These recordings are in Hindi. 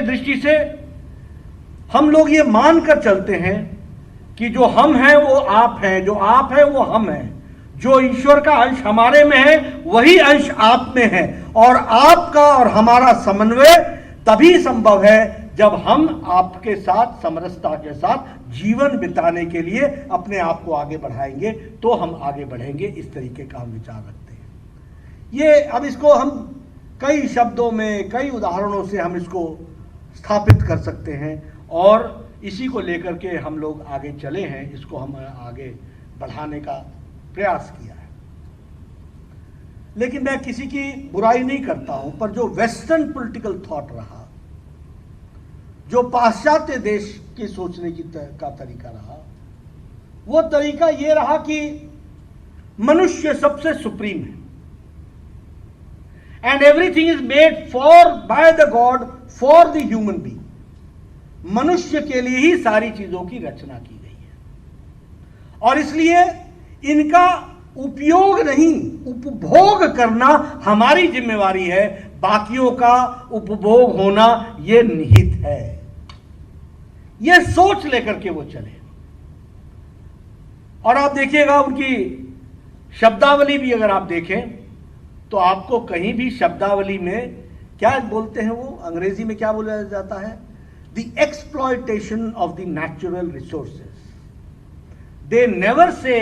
दृष्टि से हम लोग ये मानकर चलते हैं कि जो हम हैं वो आप हैं, जो आप हैं वो हम हैं, जो ईश्वर का अंश हमारे में है वही अंश आप में है, और आपका और हमारा समन्वय तभी संभव है जब हम आपके साथ समरसता के साथ जीवन बिताने के लिए अपने आप को आगे बढ़ाएंगे, तो हम आगे बढ़ेंगे। इस तरीके का हम विचार रखते हैं। ये अब इसको हम कई शब्दों में, कई उदाहरणों से हम इसको स्थापित कर सकते हैं, और इसी को लेकर के हम लोग आगे चले हैं, इसको हम आगे बढ़ाने का प्रयास किया है। लेकिन मैं किसी की बुराई नहीं करता हूं, पर जो वेस्टर्न पॉलिटिकल थॉट रहा, जो पाश्चात्य देश के सोचने का तरीका रहा, वो तरीका ये रहा कि मनुष्य सबसे सुप्रीम है, and everything is made for by the God for the human being. मनुष्य के लिए ही सारी चीजों की रचना की गई है, और इसलिए इनका उपयोग नहीं, उपभोग करना हमारी जिम्मेवारी है, बाकियों का उपभोग होना यह निहित है। यह सोच लेकर के वो चले। और आप देखिएगा उनकी शब्दावली भी अगर आप देखें तो आपको कहीं भी शब्दावली में क्या बोलते हैं, वो अंग्रेजी में क्या बोला जाता है, the exploitation of the natural resources. They never say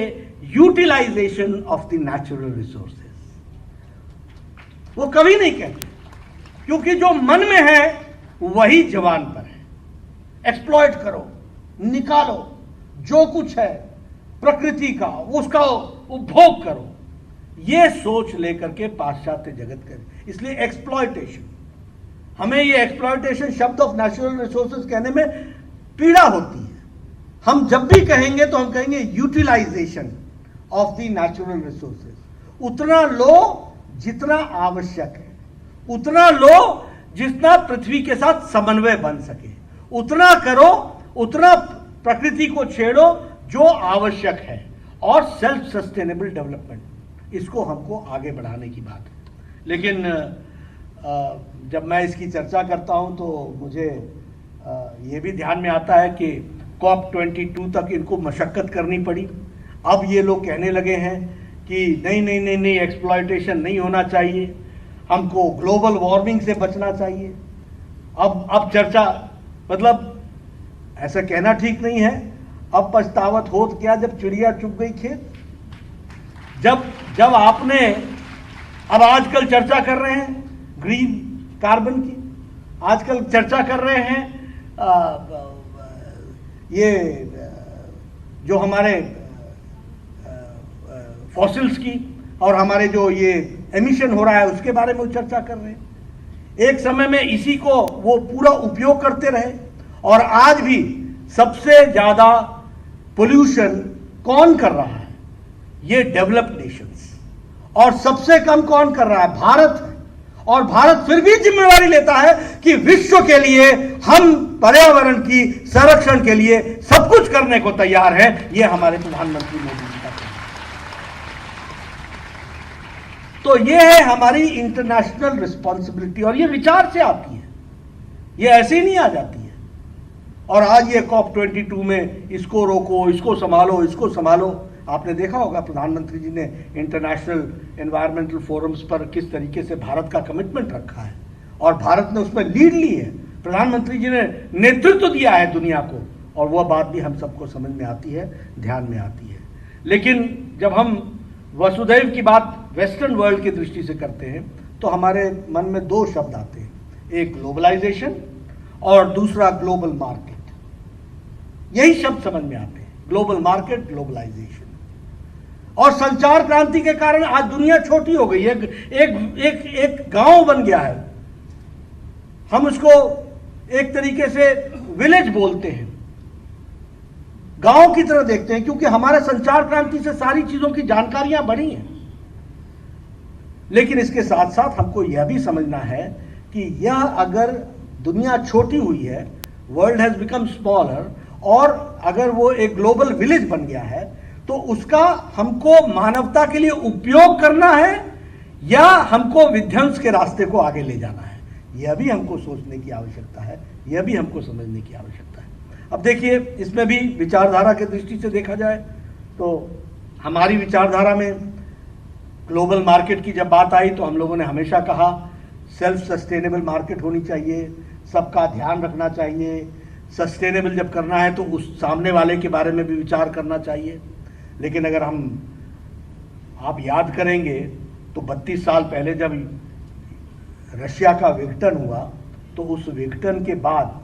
utilization of the natural resources. वो कभी नहीं कहते, क्योंकि जो मन में है वही जवान पर है। एक्सप्लॉयट करो, निकालो जो कुछ है प्रकृति का, उसका उपभोग करो, ये सोच लेकर के पाश्चात्य जगत करे। इसलिए एक्सप्लॉयटेशन, हमें ये एक्सप्लॉयटेशन शब्द ऑफ नेचुरल रिसोर्सेज कहने में पीड़ा होती है। हम जब भी कहेंगे तो हम कहेंगे utilization of the natural resources. उतना लो जितना आवश्यक है, उतना लो जितना पृथ्वी के साथ समन्वय बन सके, उतना करो, उतना प्रकृति को छेड़ो जो आवश्यक है, और सेल्फ सस्टेनेबल डेवलपमेंट, इसको हमको आगे बढ़ाने की बात है। लेकिन जब मैं इसकी चर्चा करता हूं तो मुझे ये भी ध्यान में आता है कि COP22 तक इनको मशक्कत करनी पड़ी। अब ये लोग कहने लगे हैं कि नहीं नहीं नहीं नहीं, एक्सप्लॉयटेशन नहीं होना चाहिए, हमको ग्लोबल वार्मिंग से बचना चाहिए। अब चर्चा, मतलब ऐसा कहना ठीक नहीं है। अब पछतावत होत क्या जब चिड़िया चुग गई खेत। जब आपने, अब आजकल चर्चा कर रहे हैं ग्रीन कार्बन की, आजकल चर्चा कर रहे हैं ये जो हमारे फॉसिल्स की, और हमारे जो ये एमिशन हो रहा है उसके बारे में चर्चा कर रहे हैं। एक समय में इसी को वो पूरा उपयोग करते रहे, और आज भी सबसे ज्यादा पोल्यूशन कौन कर रहा है? ये डेवलप्ड नेशंस। और सबसे कम कौन कर रहा है? भारत है। और भारत फिर भी जिम्मेवारी लेता है कि विश्व के लिए हम पर्यावरण की संरक्षण के लिए सब कुछ करने को तैयार है। ये हमारे प्रधानमंत्री मोदी जी का कहना है। तो ये है हमारी इंटरनेशनल रिस्पॉन्सिबिलिटी, और ये विचार से आती है, ये ऐसे ही नहीं आ जाती है। और आज ये COP22 में इसको रोको, इसको संभालो, इसको संभालो। आपने देखा होगा प्रधानमंत्री जी ने इंटरनेशनल एनवायरमेंटल फोरम्स पर किस तरीके से भारत का कमिटमेंट रखा है, और भारत ने उसमें लीड ली है। प्रधानमंत्री जी ने नेतृत्व दिया है दुनिया को, और वह बात भी हम सबको समझ में आती है, ध्यान में आती है। लेकिन जब हम वसुधैव की बात वेस्टर्न वर्ल्ड की दृष्टि से करते हैं तो हमारे मन में दो शब्द आते हैं, एक ग्लोबलाइजेशन और दूसरा ग्लोबल मार्केट। यही शब्द समझ में आते हैं, ग्लोबल मार्केट, ग्लोबलाइजेशन। और संचार क्रांति के कारण आज दुनिया छोटी हो गई है, एक गांव बन गया है। हम उसको एक तरीके से विलेज बोलते हैं, गांव की तरह देखते हैं, क्योंकि हमारे संचार क्रांति से सारी चीजों की जानकारियां बढ़ी हैं। लेकिन इसके साथ साथ हमको यह भी समझना है कि यह अगर दुनिया छोटी हुई है, वर्ल्ड हैज बिकम स्मॉलर, और अगर वो एक ग्लोबल विलेज बन गया है, तो उसका हमको मानवता के लिए उपयोग करना है या हमको विध्वंस के रास्ते को आगे ले जाना है। यह भी हमको सोचने की आवश्यकता है, यह भी हमको समझने की आवश्यकता है। अब देखिए, इसमें भी विचारधारा की दृष्टि से देखा जाए तो हमारी विचारधारा में ग्लोबल मार्केट की जब बात आई तो हम लोगों ने हमेशा कहा सेल्फ सस्टेनेबल मार्केट होनी चाहिए, सबका ध्यान रखना चाहिए। सस्टेनेबल जब करना है तो उस सामने वाले के बारे में भी विचार करना चाहिए। लेकिन अगर आप याद करेंगे तो 32 साल पहले जब रशिया का विघटन हुआ तो उस विघटन के बाद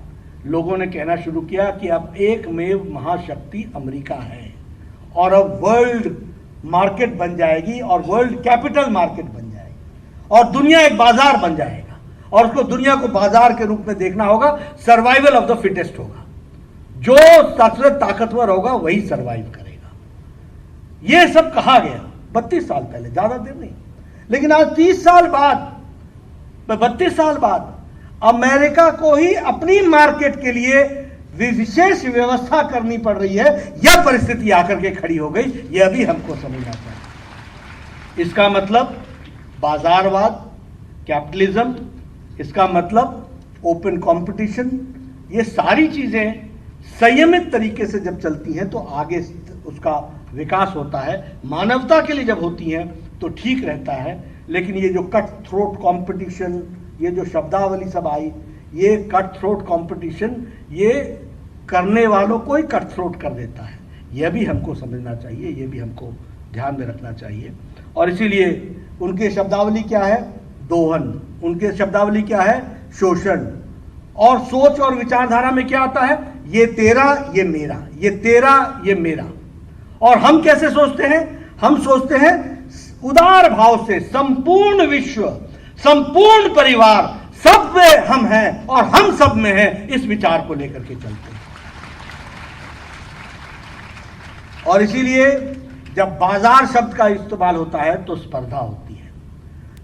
लोगों ने कहना शुरू किया कि अब एकमेव महाशक्ति अमेरिका है और अब वर्ल्ड मार्केट बन जाएगी और वर्ल्ड कैपिटल मार्केट बन जाएगी और दुनिया एक बाजार बन जाएगा और उसको दुनिया को बाजार के रूप में देखना होगा। सर्वाइवल ऑफ द फिटेस्ट होगा, जो सबसे ताकतवर होगा वही सर्वाइव करेगा। यह सब कहा गया 32 साल पहले, ज्यादा देर नहीं। लेकिन आज 30 साल बाद, 32 साल बाद अमेरिका को ही अपनी मार्केट के लिए विशेष व्यवस्था करनी पड़ रही है। यह परिस्थिति आकर के खड़ी हो गई, यह भी हमको समझना चाहिए। इसका मतलब बाजारवाद, कैपिटलिज्म, इसका मतलब ओपन कंपटीशन, ये सारी चीजें संयमित तरीके से जब चलती हैं तो आगे उसका विकास होता है। मानवता के लिए जब होती हैं तो ठीक रहता है। लेकिन ये जो कट थ्रोट कंपटीशन, ये जो शब्दावली सब आई, ये कट थ्रोट कंपटीशन, ये करने वालों को ही कट थ्रोट कर देता है। यह भी हमको समझना चाहिए, यह भी हमको ध्यान में रखना चाहिए। और इसीलिए उनके शब्दावली क्या है? दोहन। उनके शब्दावली क्या है? शोषण। और सोच और विचारधारा में क्या आता है? ये तेरा, ये मेरा, ये तेरा, ये मेरा। और हम कैसे सोचते हैं? हम सोचते हैं उदार भाव से, संपूर्ण विश्व, संपूर्ण परिवार, सब में हम हैं और हम सब में हैं, इस विचार को लेकर के चलते हैं। और इसीलिए जब बाजार शब्द का इस्तेमाल होता है तो स्पर्धा होती है,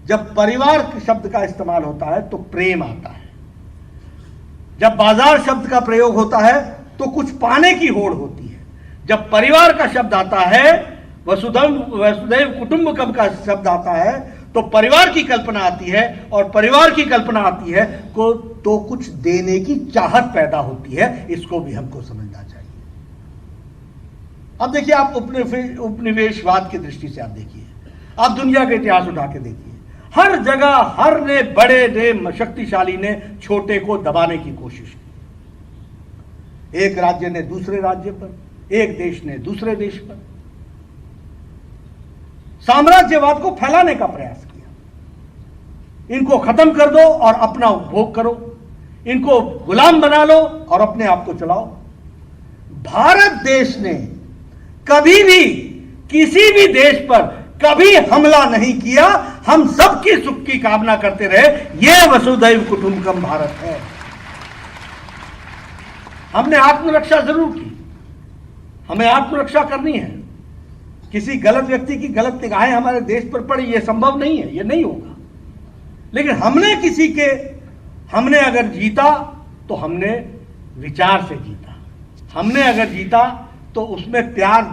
जब परिवार शब्द का इस्तेमाल होता है तो प्रेम आता है, जब बाजार शब्द का प्रयोग होता है तो कुछ पाने की होड़ होती है, जब परिवार का शब्द आता है, वसुधैव कुटुंबकम का शब्द आता है तो परिवार की कल्पना आती है, और परिवार की कल्पना आती है तो कुछ देने की चाहत पैदा होती है। इसको भी हमको समझना चाहिए। अब देखिए, आप उपनिवेशवाद की दृष्टि से आप देखिए, आप दुनिया का इतिहास उठा के देखिए, हर जगह हर ने, बड़े ने, शक्तिशाली ने छोटे को दबाने की कोशिश की। एक राज्य ने दूसरे राज्य पर, एक देश ने दूसरे देश पर साम्राज्यवाद को फैलाने का प्रयास किया। इनको खत्म कर दो और अपना उपभोग करो, इनको गुलाम बना लो और अपने आप को चलाओ। भारत देश ने कभी भी किसी भी देश पर कभी हमला नहीं किया। हम सबकी सुख की कामना करते रहे। यह वसुधैव कुटुंबकम भारत है। हमने आत्मरक्षा जरूर की, हमें आत्मरक्षा करनी है। किसी गलत व्यक्ति की गलत निगाहें हमारे देश पर पड़ी, यह संभव नहीं है, यह नहीं होगा। लेकिन हमने अगर जीता तो हमने विचार से जीता, हमने अगर जीता तो उसमें प्यार